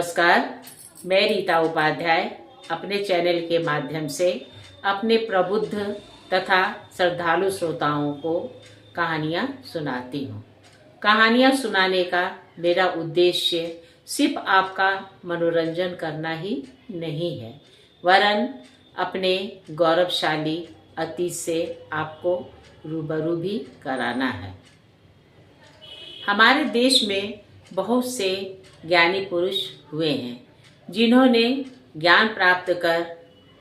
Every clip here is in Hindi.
नमस्कार, मैं रीता उपाध्याय अपने चैनल के माध्यम से अपने प्रबुद्ध तथा श्रद्धालु श्रोताओं को कहानियाँ सुनाती हूँ। कहानियाँ सुनाने का मेरा उद्देश्य सिर्फ आपका मनोरंजन करना ही नहीं है, वरन अपने गौरवशाली अतीत से आपको रूबरू भी कराना है। हमारे देश में बहुत से ज्ञानी पुरुष हुए हैं, जिन्होंने ज्ञान प्राप्त कर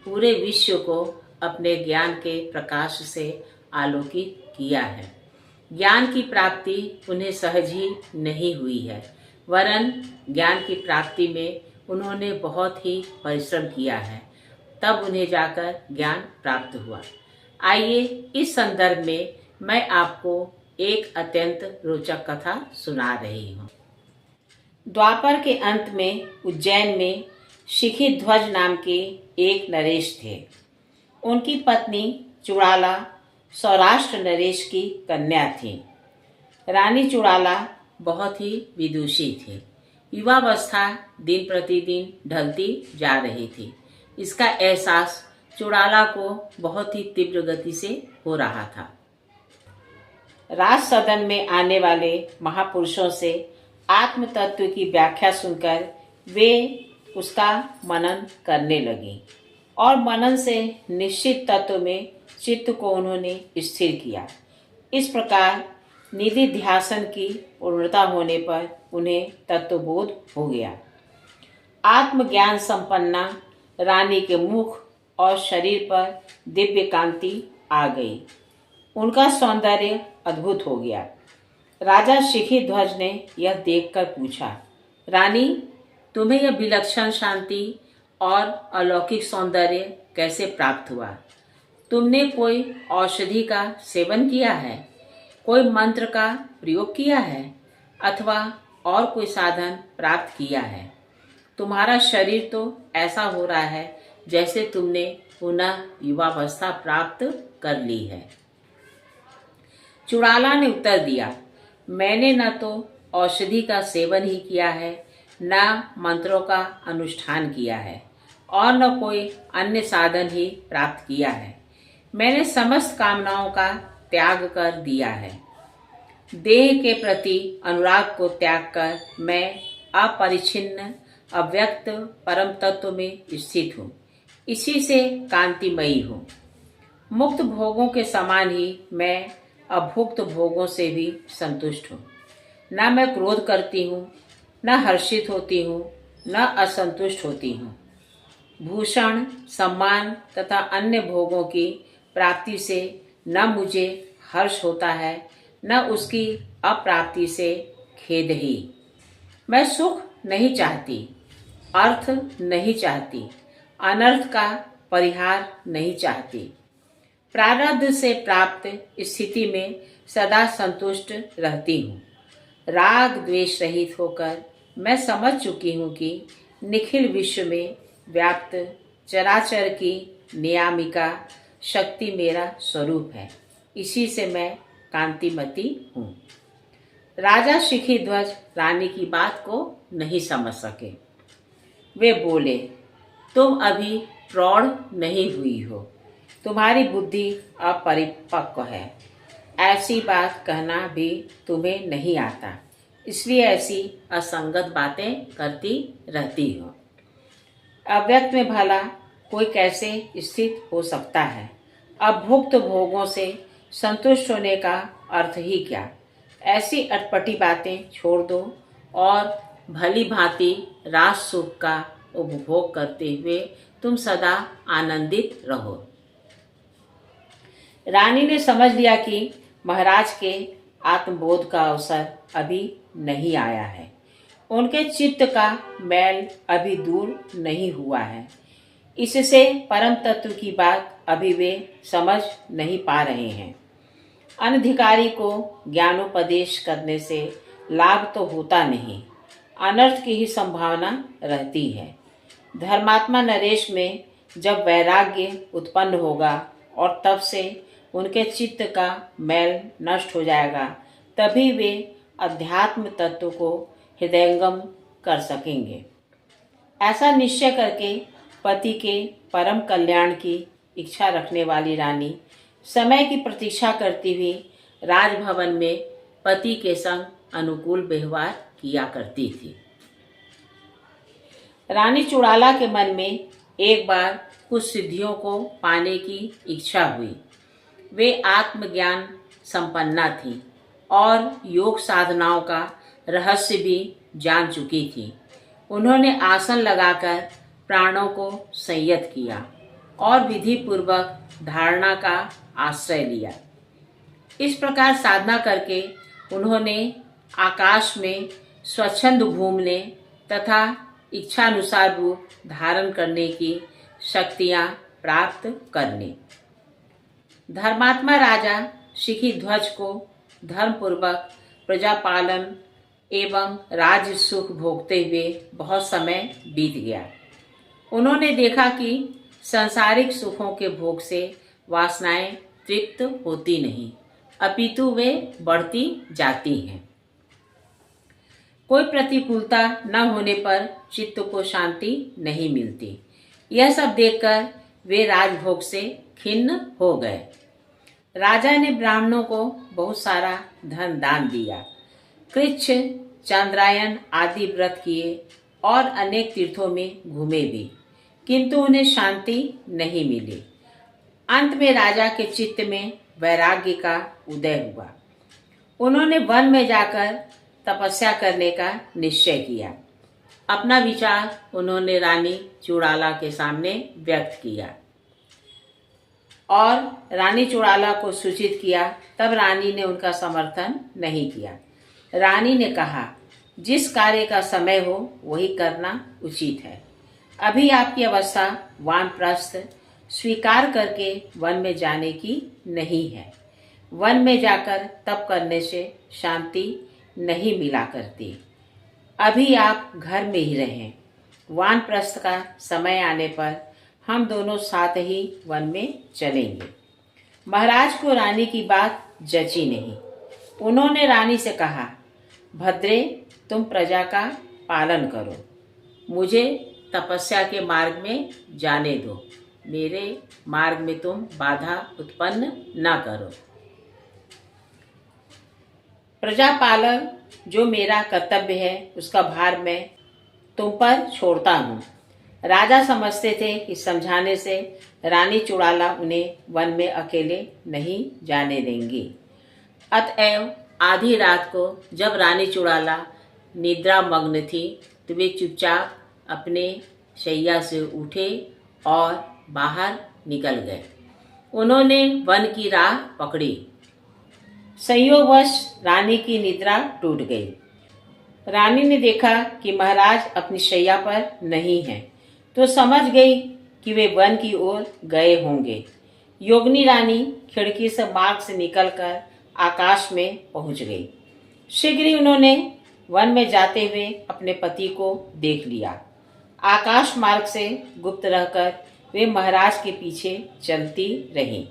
पूरे विश्व को अपने ज्ञान के प्रकाश से आलोकित किया है। ज्ञान की प्राप्ति उन्हें सहज ही नहीं हुई है, वरन ज्ञान की प्राप्ति में उन्होंने बहुत ही परिश्रम किया है, तब उन्हें जाकर ज्ञान प्राप्त हुआ। आइए इस संदर्भ में मैं आपको एक अत्यंत रोचक कथा सुना रही हूँ। द्वापर के अंत में उज्जैन में शिखी ध्वज नाम के एक नरेश थे। उनकी पत्नी चुड़ाला सौराष्ट्र नरेश की कन्या थी। रानी चुड़ाला बहुत ही विदुषी थी। युवावस्था दिन प्रतिदिन ढलती जा रही थी। इसका एहसास चुड़ाला को बहुत ही तीव्र गति से हो रहा था। राज सदन में आने वाले महापुरुषों से आत्म तत्व की व्याख्या सुनकर वे उसका मनन करने लगी और मनन से निश्चित तत्व में चित्त को उन्होंने स्थिर किया। इस प्रकार निधि ध्यासन की पूर्णता होने पर उन्हें तत्वबोध हो गया। आत्मज्ञान संपन्ना रानी के मुख और शरीर पर दिव्य कांति आ गई। उनका सौंदर्य अद्भुत हो गया। राजा शिखी ध्वज ने यह देखकर पूछा, रानी, तुम्हें यह विलक्षण शांति और अलौकिक सौंदर्य कैसे प्राप्त हुआ? तुमने कोई औषधि का सेवन किया है, कोई मंत्र का प्रयोग किया है अथवा और कोई साधन प्राप्त किया है? तुम्हारा शरीर तो ऐसा हो रहा है जैसे तुमने पुनः युवावस्था प्राप्त कर ली है। चुड़ाला ने उत्तर दिया, मैंने न तो औषधि का सेवन ही किया है, न मंत्रों का अनुष्ठान किया है और न कोई अन्य साधन ही प्राप्त किया है। मैंने समस्त कामनाओं का त्याग कर दिया है। देह के प्रति अनुराग को त्याग कर मैं अपरिच्छिन्न अव्यक्त परम तत्व में स्थित हूँ। इसी से कांतिमयी हूँ। मुक्त भोगों के समान ही मैं अभुक्त भोगों से भी संतुष्ट हूँ। न मैं क्रोध करती हूँ, न हर्षित होती हूँ, न असंतुष्ट होती हूँ। भूषण, सम्मान तथा अन्य भोगों की प्राप्ति से न मुझे हर्ष होता है, न उसकी अप्राप्ति से खेद ही। मैं सुख नहीं चाहती, अर्थ नहीं चाहती, अनर्थ का परिहार नहीं चाहती। प्रारब्ध से प्राप्त स्थिति में सदा संतुष्ट रहती हूँ। राग द्वेष रहित होकर मैं समझ चुकी हूँ कि निखिल विश्व में व्याप्त चराचर की नियामिका शक्ति मेरा स्वरूप है। इसी से मैं कांतिमती हूँ। राजा शिखी ध्वज रानी की बात को नहीं समझ सके। वे बोले, तुम अभी प्रौढ़ नहीं हुई हो, तुम्हारी बुद्धि अपरिपक्व है। ऐसी बात कहना भी तुम्हें नहीं आता, इसलिए ऐसी असंगत बातें करती रहती हो। अव्यक्त में भला कोई कैसे स्थित हो सकता है? अभुक्त भोगों से संतुष्ट होने का अर्थ ही क्या? ऐसी अटपटी बातें छोड़ दो और भली भांति राज सुख का उपभोग करते हुए तुम सदा आनंदित रहो। रानी ने समझ लिया कि महाराज के आत्मबोध का अवसर अभी नहीं आया है। उनके चित्त का मैल अभी दूर नहीं हुआ है। इससे परम तत्व की बात अभी वे समझ नहीं पा रहे हैं। अनधिकारी को ज्ञानोपदेश करने से लाभ तो होता नहीं, अनर्थ की ही संभावना रहती है। धर्मात्मा नरेश में जब वैराग्य उत्पन्न होगा और तब से उनके चित्त का मैल नष्ट हो जाएगा, तभी वे अध्यात्म तत्व को हृदयंगम कर सकेंगे। ऐसा निश्चय करके पति के परम कल्याण की इच्छा रखने वाली रानी समय की प्रतीक्षा करती हुई राजभवन में पति के संग अनुकूल व्यवहार किया करती थी। रानी चुड़ाला के मन में एक बार कुछ सिद्धियों को पाने की इच्छा हुई। वे आत्मज्ञान संपन्ना थी और योग साधनाओं का रहस्य भी जान चुकी थी। उन्होंने आसन लगाकर प्राणों को संयत किया और विधि पूर्वक धारणा का आश्रय लिया। इस प्रकार साधना करके उन्होंने आकाश में स्वच्छंद घूमने तथा इच्छानुसार रूप धारण करने की शक्तियां प्राप्त करने। धर्मात्मा राजा शिखी ध्वज को धर्मपूर्वक प्रजापालन एवं राज सुख भोगते हुए बहुत समय बीत गया। उन्होंने देखा कि सांसारिक सुखों के भोग से वासनाएं तृप्त होती नहीं, अपितु वे बढ़ती जाती हैं। कोई प्रतिकूलता न होने पर चित्त को शांति नहीं मिलती। यह सब देखकर वे राजभोग से खिन्न हो गए। राजा ने ब्राह्मणों को बहुत सारा धन दान दिया, कृच्छ चांद्रायन आदि व्रत किए और अनेक तीर्थों में घूमे भी, किंतु उन्हें शांति नहीं मिली। अंत में राजा के चित्त में वैराग्य का उदय हुआ। उन्होंने वन में जाकर तपस्या करने का निश्चय किया। अपना विचार उन्होंने रानी चुड़ाला के सामने व्यक्त किया और रानी चुड़ाला को सूचित किया। तब रानी ने उनका समर्थन नहीं किया। रानी ने कहा, जिस कार्य का समय हो वही करना उचित है। अभी आपकी अवस्था वानप्रस्थ स्वीकार करके वन में जाने की नहीं है। वन में जाकर तप करने से शांति नहीं मिला करती। अभी आप घर में ही रहें। वानप्रस्थ का समय आने पर हम दोनों साथ ही वन में चलेंगे। महाराज को रानी की बात जची नहीं। उन्होंने रानी से कहा, भद्रे, तुम प्रजा का पालन करो, मुझे तपस्या के मार्ग में जाने दो, मेरे मार्ग में तुम बाधा उत्पन्न न करो। प्रजापालन जो मेरा कर्तव्य है उसका भार मैं तुम पर छोड़ता हूँ। राजा समझते थे कि समझाने से रानी चुड़ाला उन्हें वन में अकेले नहीं जाने देंगी। अतएव आधी रात को जब रानी चुड़ाला निद्रा मग्न थी तो वे चुपचाप अपने शैया से उठे और बाहर निकल गए। उन्होंने वन की राह पकड़ी। संयोगवश रानी की निद्रा टूट गई। रानी ने देखा कि महाराज अपनी शैया पर नहीं हैं, तो समझ गई कि वे वन की ओर गए होंगे। योगिनी रानी खिड़की से मार्ग से निकलकर आकाश में पहुंच गई। शीघ्र ही उन्होंने वन में जाते हुए अपने पति को देख लिया। आकाश मार्ग से गुप्त रहकर वे महाराज के पीछे चलती रहीं।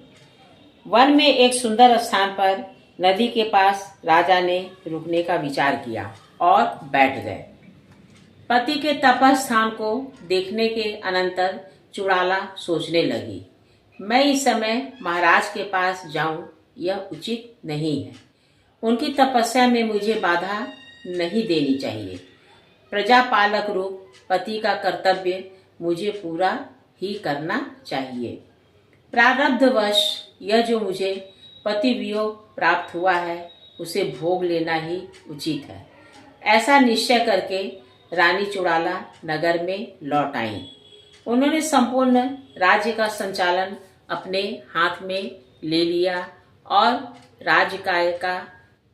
वन में एक सुंदर स्थान पर नदी के पास राजा ने रुकने का विचार किया और बैठ गए। पति के तपस्थान को देखने के अनंतर चुड़ाला सोचने लगी, मैं इस समय महाराज के पास जाऊं यह उचित नहीं है। उनकी तपस्या में मुझे बाधा नहीं देनी चाहिए। प्रजापालक रूप पति का कर्तव्य मुझे पूरा ही करना चाहिए। प्रारब्धवश यह जो मुझे पति वियोग प्राप्त हुआ है उसे भोग लेना ही उचित है। ऐसा निश्चय करके रानी चुड़ाला नगर में लौट आई। उन्होंने संपूर्ण राज्य का संचालन अपने हाथ में ले लिया और राज्यकाय का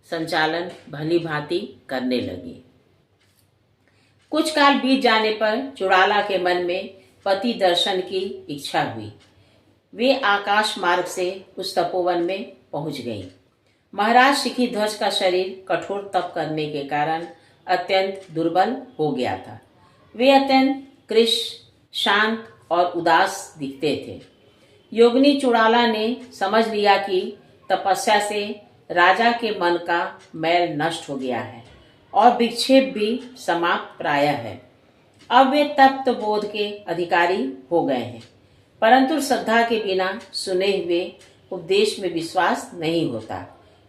संचालन भली भांति करने लगी। कुछ काल बीत जाने पर चुड़ाला के मन में पति दर्शन की इच्छा हुई। वे आकाश मार्ग से उस तपोवन में पहुंच गई। महाराज शिखी ध्वज का शरीर कठोर तप करने के कारण अत्यंत दुर्बल हो गया था। वे अत्यंत कृश, शांत और उदास दिखते थे। योगिनी चुड़ाला ने समझ लिया कि तपस्या से राजा के मन का मैल नष्ट हो गया है और विक्षेप भी समाप्त प्राय है। अब वे तप्त बोध के अधिकारी हो गए हैं, परंतु श्रद्धा के बिना सुने हुए उपदेश में विश्वास नहीं होता।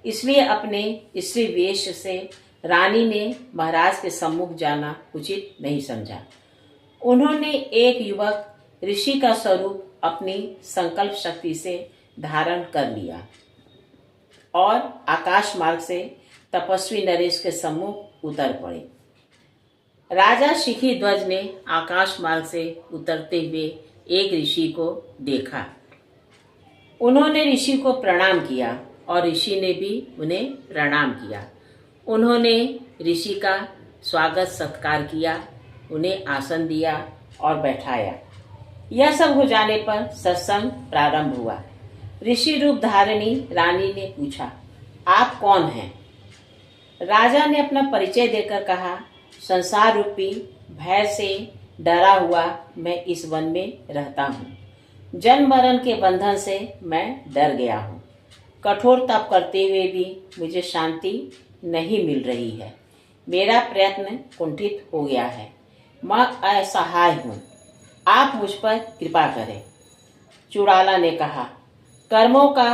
इसलिए अपने स्त्री वेश से रानी ने महाराज के सम्मुख जाना उचित नहीं समझा। उन्होंने एक युवक ऋषि का स्वरूप अपनी संकल्प शक्ति से धारण कर लिया और आकाश मार्ग से तपस्वी नरेश के सम्मुख उतर पड़े। राजा शिखी ध्वज ने आकाश मार्ग से उतरते हुए एक ऋषि को देखा। उन्होंने ऋषि को प्रणाम किया और ऋषि ने भी उन्हें प्रणाम किया। उन्होंने ऋषि का स्वागत सत्कार किया, उन्हें आसन दिया और बैठाया। यह सब हो जाने पर सत्संग प्रारंभ हुआ। ऋषि रूप धारिणी रानी ने पूछा, आप कौन हैं? राजा ने अपना परिचय देकर कहा, संसार रूपी भय से डरा हुआ मैं इस वन में रहता हूँ। जन्म मरण के बंधन से मैं डर गया हूँ। कठोर तप करते हुए भी मुझे शांति नहीं मिल रही है। मेरा प्रयत्न कुंठित हो गया है। मैं असहाय हूँ, आप मुझ पर कृपा करें। चुड़ाला ने कहा, कर्मों का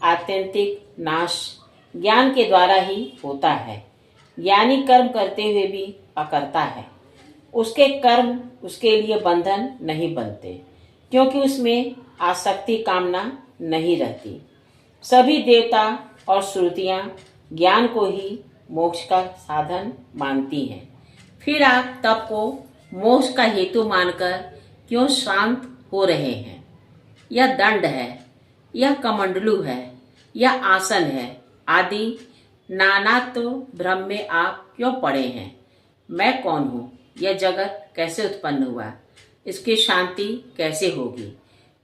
आत्यंतिक नाश ज्ञान के द्वारा ही होता है। ज्ञानी कर्म करते हुए भी अकर्ता है। उसके कर्म उसके लिए बंधन नहीं बनते, क्योंकि उसमें आसक्ति कामना नहीं रहती। सभी देवता और श्रुतियाँ ज्ञान को ही मोक्ष का साधन मानती हैं। फिर आप तप को मोक्ष का हेतु मानकर क्यों शांत हो रहे हैं? यह दंड है, यह कमंडलू है, यह आसन है आदि नाना तो भ्रम में आप क्यों पड़े हैं? मैं कौन हूँ? यह जगत कैसे उत्पन्न हुआ? इसकी शांति कैसे होगी?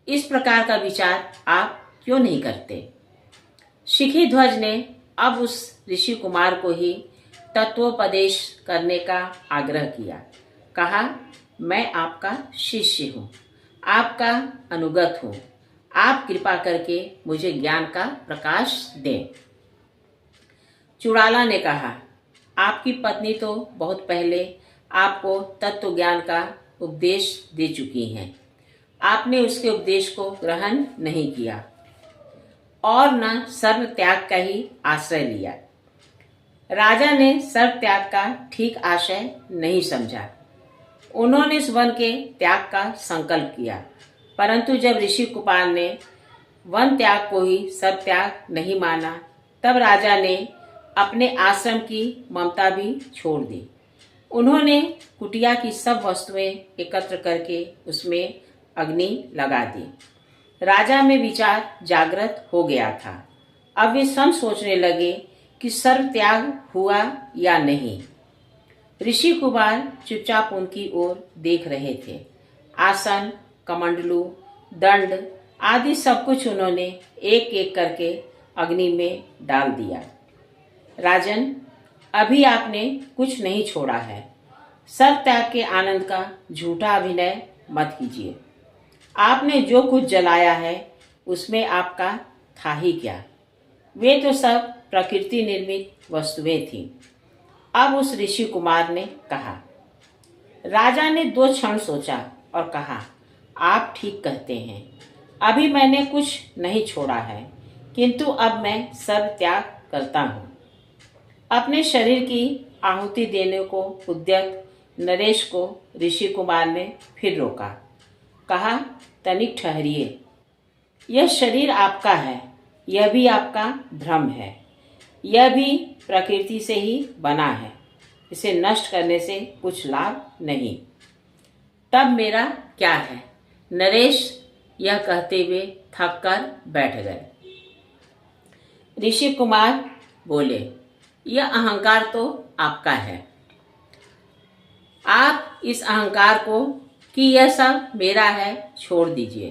इस प्रकार का विचार आप क्यों नहीं करते? शिखी ध्वज ने अब उस ऋषि कुमार को ही तत्वोपदेश करने का आग्रह किया। कहा, मैं आपका शिष्य हूँ, आपका अनुगत हूँ। आप कृपा करके मुझे ज्ञान का प्रकाश दें। चुड़ाला ने कहा, आपकी पत्नी तो बहुत पहले आपको तत्व ज्ञान का उपदेश दे चुकी हैं। आपने उसके उपदेश को ग्रहण नहीं किया और न सर्व त्याग का ही आश्रय लिया। राजा ने सर्व त्याग का ठीक आशय नहीं समझा। उन्होंने इस वन के त्याग का संकल्प किया, परंतु जब ऋषि कुमार ने वन त्याग को ही सर्व त्याग नहीं माना, तब राजा ने अपने आश्रम की ममता भी छोड़ दी। उन्होंने कुटिया की सब वस्तुएं एकत्र करके उसमें अग्नि लगा दी। राजा में विचार जागृत हो गया था। अब वे स्वयं सोचने लगे कि सर्व त्याग हुआ या नहीं। ऋषि कुमार चुपचाप उनकी ओर देख रहे थे। आसन, कमंडलू, दंड आदि सब कुछ उन्होंने एक एक करके अग्नि में डाल दिया। राजन, अभी आपने कुछ नहीं छोड़ा है। सर्व त्याग के आनंद का झूठा अभिनय मत कीजिए। आपने जो कुछ जलाया है उसमें आपका था ही क्या? वे तो सब प्रकृति निर्मित वस्तुएं थीं। अब उस ऋषि कुमार ने कहा। राजा ने 2 क्षण सोचा और कहा, आप ठीक कहते हैं। अभी मैंने कुछ नहीं छोड़ा है, किंतु अब मैं सर्व त्याग करता हूँ। अपने शरीर की आहुति देने को उद्यत नरेश को ऋषि कुमार ने फिर रोका। कहा, तनिक ठहरिए। यह शरीर आपका है, यह भी आपका भ्रम है। यह भी प्रकृति से ही बना है। इसे नष्ट करने से कुछ लाभ नहीं। तब मेरा क्या है? नरेश यह कहते हुए थक कर बैठ गए। ऋषि कुमार बोले, यह अहंकार तो आपका है। आप इस अहंकार को कि यह सब मेरा है छोड़ दीजिए।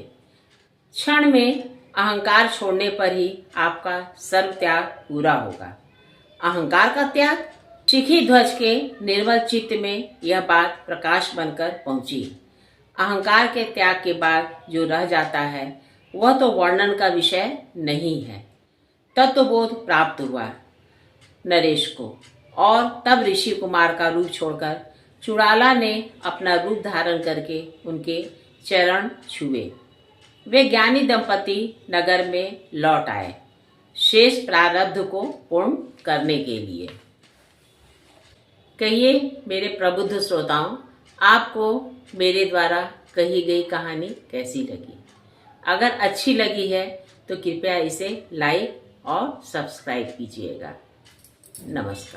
क्षण में अहंकार छोड़ने पर ही आपका सर्व त्याग पूरा होगा। अहंकार का त्याग? शिखी ध्वज के निर्मल चित्त में यह बात प्रकाश बनकर पहुंची। अहंकार के त्याग के बाद जो रह जाता है वह तो वर्णन का विषय नहीं है। तत्वबोध प्राप्त हुआ नरेश को और तब ऋषि कुमार का रूप छोड़कर चुड़ाला ने अपना रूप धारण करके उनके चरण छुए। वे ज्ञानी दंपति नगर में लौट आए, शेष प्रारब्ध को पूर्ण करने के लिए। कहिए मेरे प्रबुद्ध श्रोताओं, आपको मेरे द्वारा कही गई कहानी कैसी लगी? अगर अच्छी लगी है तो कृपया इसे लाइक और सब्सक्राइब कीजिएगा। नमस्कार।